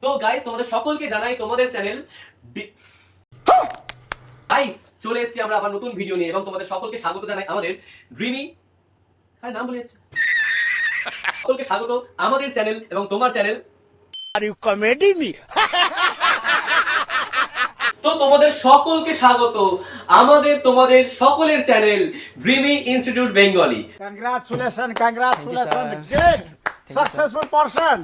তো গাইস তোমাদের সকলকে জানাই তোমাদের চ্যানেল গাইস চলে এসেছি আমরা আবার নতুন ভিডিও নিয়ে এবং তোমাদের সকলকে স্বাগত জানাই আমাদের ড্রিমি নাম বলে যাচ্ছে সকলকে স্বাগত আমাদের চ্যানেল এবং তোমার চ্যানেল আর ইউ কমেডি মি তো তোমাদের সকলকে স্বাগত আমাদের তোমাদের সকলের channel dreamy institute Bengali. Congratulations, great, successful person.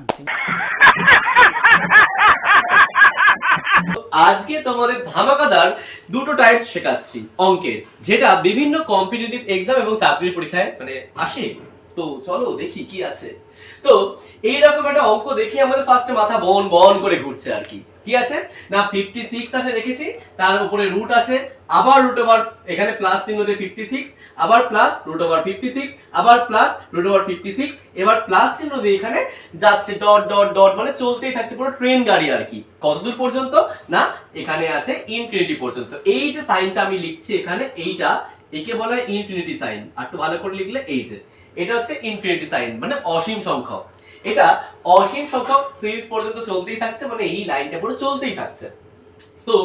আজকে তোমাদের ধামাকাদার দুটো টাইপস শেখাচ্ছি অঙ্কের, যেটা বিভিন্ন কম্পিটিটিভ এক্সাম এবং চাকরির পরীক্ষায় মানে আসে। তো চলো দেখি কি আছে। তো এইরকম একটা অঙ্ক দেখি আমাদের ফার্স্টে মাথা বন বন করে ঘুরছে আর কি। কি আছে না 56 আছে রেখেছি, তার উপরে রুট আছে, আবার রুট ওভার এখানে প্লাস চিহ্ন দিয়ে 56, আবার প্লাস রুট ওভার 56, আবার প্লাস রুট ওভার 56, এবার প্লাস চিহ্ন দিয়ে এখানে যাচ্ছে ডট ডট ডট, মানে চলতেই থাকছে পুরো ট্রেন গাড়ি আর কি। কতদূর পর্যন্ত না এখানে আছে ইনফিনিটি পর্যন্ত। এই যে সাইনটা আমি লিখছি এখানে, এইটা একে বলা হয় ইনফিনিটি সাইন। আর একটু ভালো করে লিখলে এই যে এটা হচ্ছে ইনফিনিটি সাইন, মানে অসীম সংখ্যক। এটা অসীম সংখ্যক সিরিজ পর্যন্ত চলতেই থাকছে, মানে এই লাইনটা পুরো চলতেই থাকছে। তো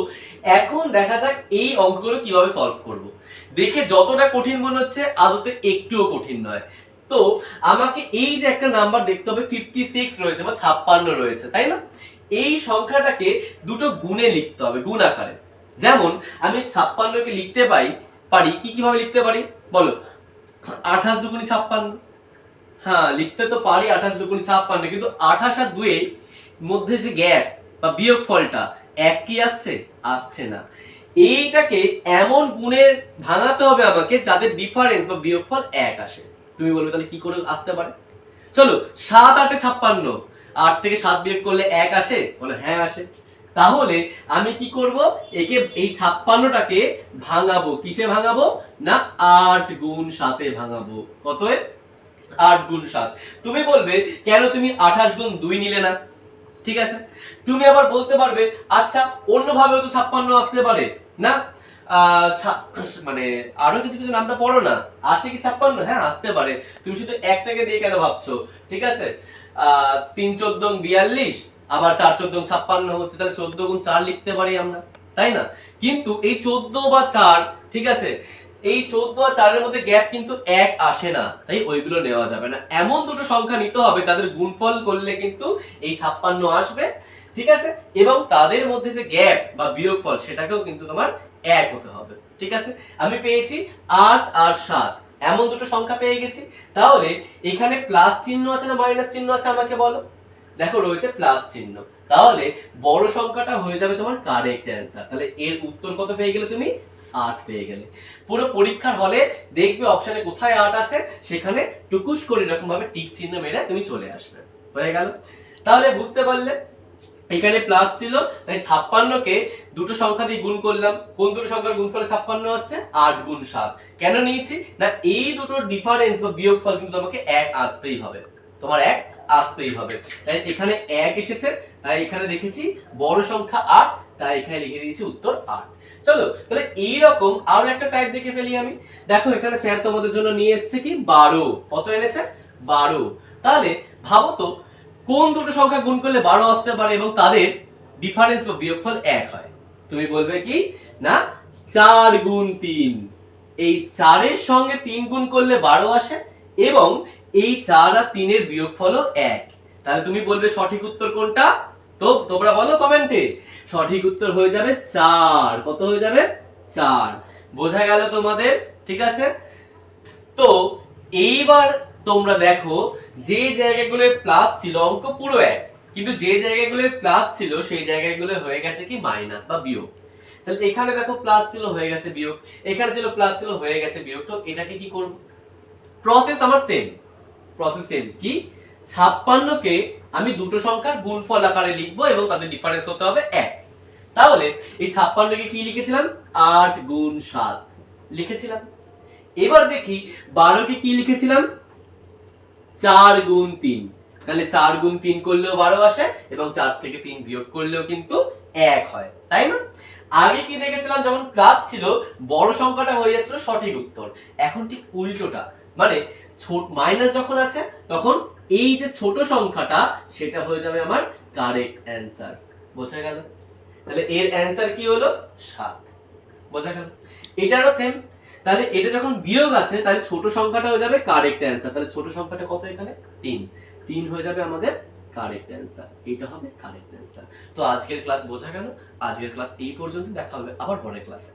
এখন দেখা যাক এই অঙ্কগুলো কিভাবে সলভ করব। দেখে যতটা কঠিন মনে হচ্ছে আদতে একটুও কঠিন নয়। তো আমাকে এই যে একটা নাম্বার দেখতে হবে 56 রয়েছে বা 56 রয়েছে, তাই না? এই সংখ্যাটাকে দুটো গুণে লিখতে হবে, গুণ আকারে। যেমন আমি 56কে লিখতে পারি কি কিভাবে লিখতে পারি বলো? 28 দুগুণী 56। হ্যাঁ লিখতে তো পারি 28 দুগুণী 56, কিন্তু 28 আর 2 এর মধ্যে যে গ্যাপ বা বিয়োগফলটা এক কি আসছে না। এইটাকে এমন গুণের ভাঙাতে হবে আমাকে যাদের ডিফারেন্স বা বিয়োগফল এক আসে। তুমি বলবে তাহলে কি করে আসতে পারে? চলো 7 8 56, 8 থেকে 7 বিয়োগ করলে 1 আসে, বলে হ্যাঁ আসে। তাহলে আমি কি করব, একে এই 56টাকে ভাঙাবো। কিসে ভাঙাবো না 8 গুণ 7 এ ভাঙাবো। কত? 8 গুণ 7। তুমি বলবে কেন তুমি 28 গুণ 2 নিলে না? ঠিক আছে, তুমি আবার বলতে পারবে আচ্ছা অন্যভাবেও তো 56 আসতে পারে না, মানে আরো কিছু কিছু নামটা পড়ো না, আসে কি 56? হ্যাঁ আসতে পারে। তুমি শুধু একটাকে দিয়ে কেন ভাবছো? ঠিক আছে, 3 14 42, আবার 4 14 56 হচ্ছে, তাহলে 14 গুণ 4 লিখতে পারি আমরা, তাই না? কিন্তু এই 14 বা 4, ঠিক আছে, এই 14 আর 4 এর মধ্যে গ্যাপ কিন্তু 1 আসে না, তাই ওইগুলো নেওয়া যাবে না। এমন দুটো সংখ্যা নিতে হবে যাদের গুণফল করলে কিন্তু এই 56 আসবে, ঠিক আছে, এবং তাদের মধ্যে যে গ্যাপ বা বিয়োগফল সেটাকেও কিন্তু তোমার 1 হতে হবে। ঠিক আছে, আমি পেয়েছি 8 আর 7, এমন দুটো সংখ্যা পেয়ে গেছি। তাহলে এখানে প্লাস চিহ্ন আছে না মাইনাস চিহ্ন আছে আমাকে বলো? দেখো রয়েছে প্লাস চিহ্ন, তাহলে বড় সংখ্যাটা হয়ে যাবে তোমার কারেক্ট অ্যান্সার। তাহলে এর উত্তর কত পেয়ে গেলে তুমি? 8 পেয়ে গেলে। পুরো পরীক্ষার হলে দেখবে অপশনে কোথায় 8 আছে, সেখানে টুকুস করে এরকম ভাবে টিক চিহ্ন মেরে তুমি চলে আসবে। হয়ে গেল? তাহলে বুঝতে পারলে এখানে প্লাস ছিল, তাই 56 কে দুটো সংখ্যা দিয়ে গুণ করলাম। কোন দুটো সংখ্যার গুণফলে 56 আসছে? 8 গুণ 7। কেন নিয়েছি না এই দুটোর ডিফারেন্স বা বিয়োগফল কিন্তু তোমাকে 1 আসতেই হবে, তোমার 1 আসতেই হবে। তাই এখানে 1 এসেছে, তাই এখানে দেখেছি বড় সংখ্যা 8, তাই এখানে লিখে দিয়েছি উত্তর 8। চলো তাহলে এইরকম আরো একটা টাইপ দেখে ফেলি আমি। দেখো এখানে স্যার তোমাদের জন্য নিয়ে এসেছে কি 12। কত এনেছে? 12। তাহলে ভাবো তো কোন দুটো সংখ্যা গুণ করলে 12 আসতে পারে এবং তাদের ডিফারেন্স বা বিয়োগফল 1 হয়? তুমি বলবে কি না 4 গুণ 3। এই 4 এর সঙ্গে 3 গুণ করলে 12 আসে এবং এই 4 আর 3 এর বিয়োগফলও 1। তাহলে তুমি বলবে সঠিক উত্তর কোনটা? তো তোমরা বলো কমেন্টে। সঠিক উত্তর হয়ে যাবে 4। কত হয়ে যাবে? 4। বোঝা গেল তোমাদের? ঠিক আছে, তো এইবার তোমরা দেখো যে জায়গাগুলো প্লাস ছিল অঙ্ক পুরো এক, কিন্তু যে জায়গাগুলো প্লাস ছিল সেই জায়গাগুলো হয়ে গেছে কি মাইনাস বা বিয়োগ। তাহলে এখানে দেখো প্লাস ছিল হয়ে গেছে বিয়োগ, এখানে ছিল প্লাস ছিল হয়ে গেছে বিয়োগ। তো এটাকে কি করব? প্রসেস আমার সেম, প্রসেস সেম। কি 56 কে আমি দুটো সংখ্যার গুণফল আকারে লিখবো এবং তাদের ডিফারেন্স হতে হবে 1। তাহলে এই 56 কে কি লিখেছিলাম? 8 গুণ 7 লিখেছিলাম। এবার দেখি 12 কে কি লিখেছিলাম? 4 গুণ 3। তাহলে 4 গুণ 3 করলেও 12 আসে এবং 4 থেকে 3 বিয়োগ করলেও কিন্তু 1 হয়, তাই না? আগে কি দেখেছিলাম যখন প্লাস ছিল বড় সংখ্যাটা হয়ে যাচ্ছিল সঠিক উত্তর। এখন ঠিক উল্টোটা, মানে ছোট মাইনাস যখন আছে তখন এই যে ছোট সংখ্যাটা সেটা হয়ে যাবে আমার কারেক্ট অ্যান্সার। বোঝা গেল? তাহলে এর অ্যান্সার কি হলো 7। বোঝা গেল? এটারও সেম। তাহলে এটা যখন বিয়োগ আছে তাহলে ছোট সংখ্যাটা হয়ে যাবে কারেক্ট অ্যান্সার। তাহলে ছোট সংখ্যাটা কত এখানে 3। 3 হয়ে যাবে আমাদের কারেক্ট অ্যান্সার। এটা হবে কারেক্ট অ্যান্সার। তো আজকের ক্লাস বোঝা গেল। আজকের ক্লাস এই পর্যন্ত, দেখা হবে আবার পরের ক্লাসে।